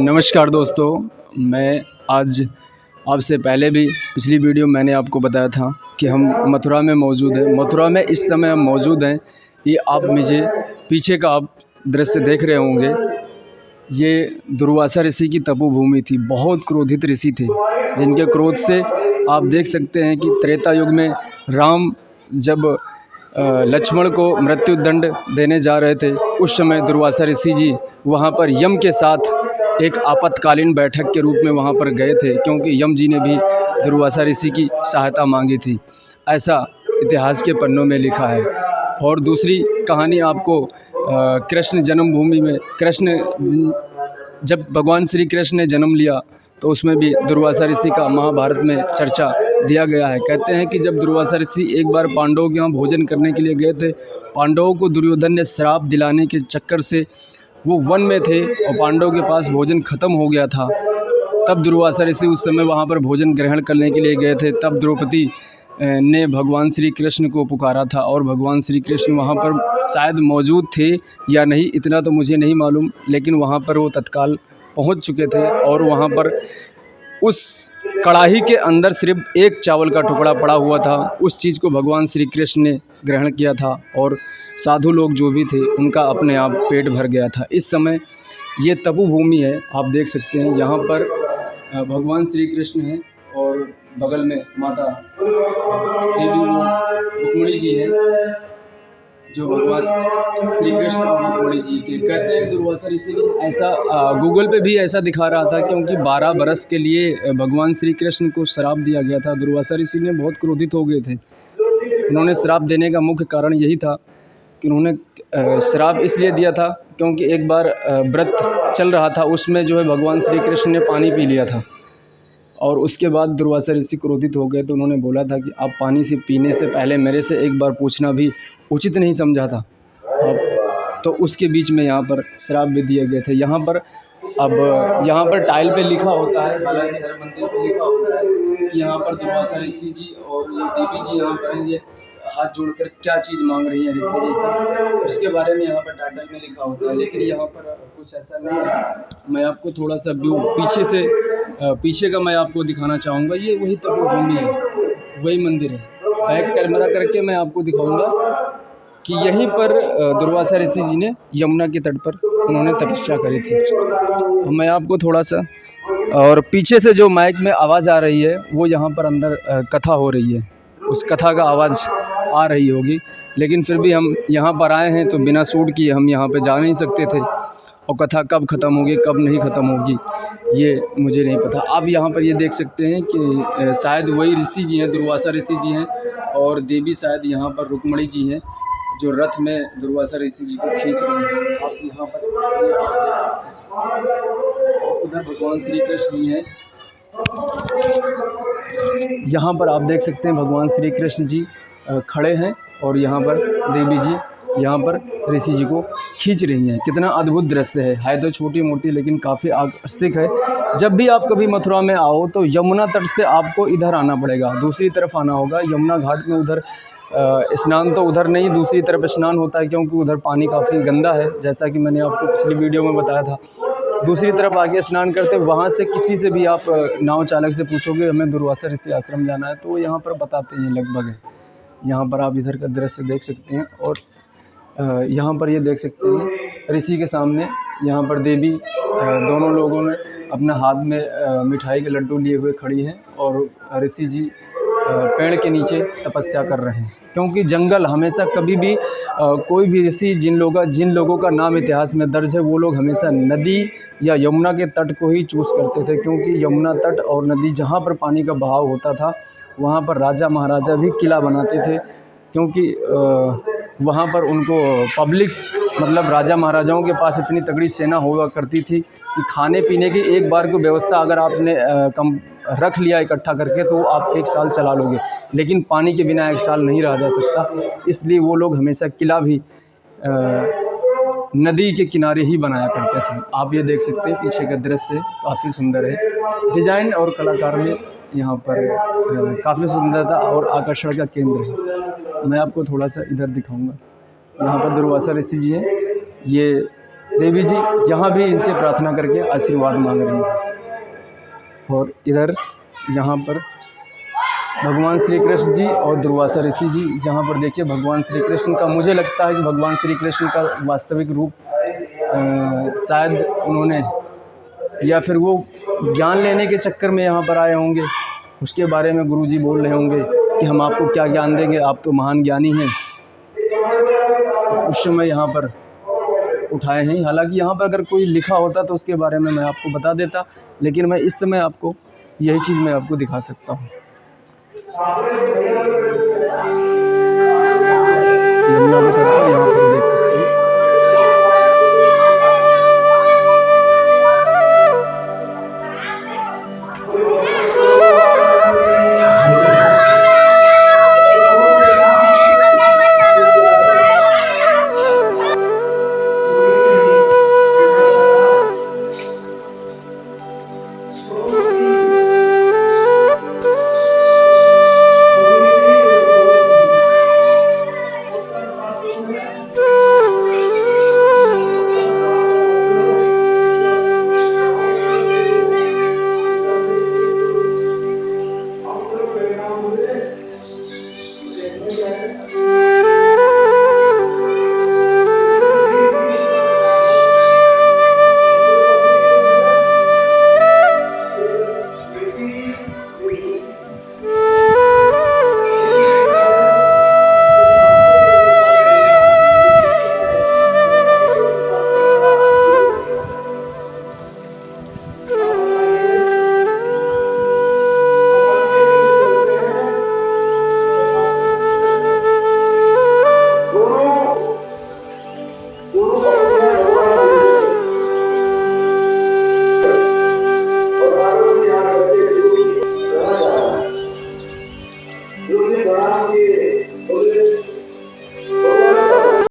नमस्कार दोस्तों, मैं आज आपसे पहले भी पिछली वीडियो मैंने आपको बताया था कि हम मथुरा में मौजूद हैं। मथुरा में इस समय हम मौजूद हैं। ये आप मुझे पीछे का आप दृश्य देख रहे होंगे। ये दुर्वासा ऋषि की तपोभूमि थी। बहुत क्रोधित ऋषि थे, जिनके क्रोध से आप देख सकते हैं कि त्रेता युग में राम जब लक्ष्मण को मृत्यु दंड देने जा रहे थे, उस समय दुर्वासा ऋषि जी वहाँ पर यम के साथ एक आपातकालीन बैठक के रूप में वहाँ पर गए थे, क्योंकि यम जी ने भी दुर्वासा ऋषि की सहायता मांगी थी। ऐसा इतिहास के पन्नों में लिखा है। और दूसरी कहानी आपको कृष्ण जन्मभूमि में जब भगवान श्री कृष्ण ने जन्म लिया तो उसमें भी दुर्वासा ऋषि का महाभारत में चर्चा दिया गया है। कहते हैं कि जब दुर्वासा ऋषि एक बार पांडवों के यहाँ भोजन करने के लिए गए थे, पांडवों को दुर्योधन ने श्राप दिलाने के चक्कर से वो वन में थे और पांडवों के पास भोजन ख़त्म हो गया था। तब दुर्वासा ऋषि उस समय वहाँ पर भोजन ग्रहण करने के लिए गए थे। तब द्रौपदी ने भगवान श्री कृष्ण को पुकारा था और भगवान श्री कृष्ण वहाँ पर शायद मौजूद थे या नहीं, इतना तो मुझे नहीं मालूम, लेकिन वहाँ पर वो तत्काल पहुँच चुके थे। और वहाँ पर उस कढ़ाई के अंदर सिर्फ एक चावल का टुकड़ा पड़ा हुआ था। उस चीज़ को भगवान श्री कृष्ण ने ग्रहण किया था और साधु लोग जो भी थे उनका अपने आप पेट भर गया था। इस समय ये तपोभूमि है, आप देख सकते हैं। यहाँ पर भगवान श्री कृष्ण हैं और बगल में माता देवी रुक्मिणी जी हैं, जो भगवान श्री कृष्ण और रुक्मिणी जी के। कहते हैं दुर्वासा ऋषि ने ऐसा गूगल पे भी ऐसा दिखा रहा था, क्योंकि 12 बरस के लिए भगवान श्री कृष्ण को श्राप दिया गया था। दुर्वासा ऋषि ने बहुत क्रोधित हो गए थे। उन्होंने श्राप देने का मुख्य कारण यही था कि उन्होंने श्राप इसलिए दिया था क्योंकि एक बार व्रत चल रहा था, उसमें जो है भगवान श्री कृष्ण ने पानी पी लिया था। और उसके बाद दुर्वासा ऋषि क्रोधित हो गए तो उन्होंने बोला था कि आप पानी से पीने से पहले मेरे से एक बार पूछना भी उचित नहीं समझा था। अब तो उसके बीच में यहाँ पर श्राप भी दिए गए थे। यहाँ पर टाइल पे लिखा होता है, हालांकि हर मंदिर पे लिखा होता है कि यहाँ पर दुर्वासा ऋषि जी और ये देवी जी यहाँ पर हैं, ये हाथ जोड़कर क्या चीज़ मांग रही है ऋषि जी से, उसके बारे में यहाँ पर टाइटल में लिखा होता है। लेकिन यहाँ पर कुछ ऐसा नहीं है। मैं आपको थोड़ा सा व्यू पीछे का मैं आपको दिखाना चाहूँगा। ये वही तपोभूमि है, वही मंदिर है। बैक कैमरा करके मैं आपको दिखाऊंगा कि यहीं पर दुर्वासा ऋषि जी ने यमुना के तट पर उन्होंने तपस्या करी थी। मैं आपको थोड़ा सा, और पीछे से जो माइक में आवाज़ आ रही है वो यहाँ पर अंदर कथा हो रही है, उस कथा का आवाज़ आ रही होगी। लेकिन फिर भी हम यहाँ पर आए हैं तो बिना शूट किए हम यहाँ पे जा नहीं सकते थे, और कथा कब ख़त्म होगी कब नहीं ख़त्म होगी ये मुझे नहीं पता। आप यहाँ पर ये देख सकते हैं कि शायद वही ऋषि जी हैं, दुर्वासा ऋषि जी हैं, और देवी शायद यहाँ पर रुक्मिणी जी हैं, जो रथ में दुर्वासा ऋषि जी को खींच रहे हैं। आप यहाँ पर उधर भगवान श्री कृष्ण जी हैं। यहाँ पर आप देख सकते हैं भगवान श्री कृष्ण जी खड़े हैं और यहाँ पर देवी जी यहाँ पर ऋषि जी को खींच रही हैं। कितना अद्भुत दृश्य है तो छोटी मूर्ति लेकिन काफ़ी आकर्षक है। जब भी आप कभी मथुरा में आओ तो यमुना तट से आपको इधर आना पड़ेगा, दूसरी तरफ आना होगा। यमुना घाट में उधर स्नान तो उधर नहीं, दूसरी तरफ स्नान होता है, क्योंकि उधर पानी काफ़ी गंदा है, जैसा कि मैंने आपको पिछली वीडियो में बताया था। दूसरी तरफ आके स्नान करते, वहाँ से किसी से भी आप नाव चालक से पूछोगे हमें दुर्वासा ऋषि आश्रम जाना है, तो वो यहाँ पर बताते हैं लगभग है। यहाँ पर आप इधर का दृश्य देख सकते हैं, और यहाँ पर ये देख सकते हैं ऋषि के सामने यहाँ पर देवी दोनों लोगों ने अपना हाथ में मिठाई के लड्डू लिए हुए खड़ी हैं, और ऋषि जी पेड़ के नीचे तपस्या कर रहे हैं। क्योंकि जंगल हमेशा कभी भी कोई भी ऋषि जिन लोगों का नाम इतिहास में दर्ज है, वो लोग हमेशा नदी या यमुना के तट को ही चूज़ करते थे। क्योंकि यमुना तट और नदी जहाँ पर पानी का बहाव होता था, वहाँ पर राजा महाराजा भी किला बनाते थे, क्योंकि वहाँ पर उनको पब्लिक मतलब राजा महाराजाओं के पास इतनी तगड़ी सेना हुआ करती थी कि खाने पीने की एक बार की व्यवस्था अगर आपने कम रख लिया इकट्ठा करके तो आप 1 साल चला लोगे, लेकिन पानी के बिना 1 साल नहीं रहा जा सकता। इसलिए वो लोग हमेशा किला भी नदी के किनारे ही बनाया करते थे। आप ये देख सकते हैं पीछे का दृश्य काफ़ी सुंदर है। डिज़ाइन और कलाकार में यहाँ पर काफ़ी सुंदरता और आकर्षण का केंद्र है। मैं आपको थोड़ा सा इधर दिखाऊंगा। यहाँ पर दुर्वासा ऋषि जी हैं ये देवी जी यहाँ भी इनसे प्रार्थना करके आशीर्वाद मांग रही हैं। और इधर यहाँ पर भगवान श्री कृष्ण जी और दुर्वासा ऋषि जी, यहाँ पर देखिए भगवान श्री कृष्ण का, मुझे लगता है कि भगवान श्री कृष्ण का वास्तविक रूप शायद उन्होंने, या फिर वो ज्ञान लेने के चक्कर में यहाँ पर आए होंगे। उसके बारे में गुरुजी बोल रहे होंगे कि हम आपको क्या ज्ञान देंगे, आप तो महान ज्ञानी हैं। उस समय यहाँ पर उठाए हैं। हालांकि यहाँ पर अगर कोई लिखा होता तो उसके बारे में मैं आपको बता देता, लेकिन मैं इस समय आपको यही चीज़ मैं आपको दिखा सकता हूँ। यमुना के तट पर यहाँ पर देख सकते हैं। जो भी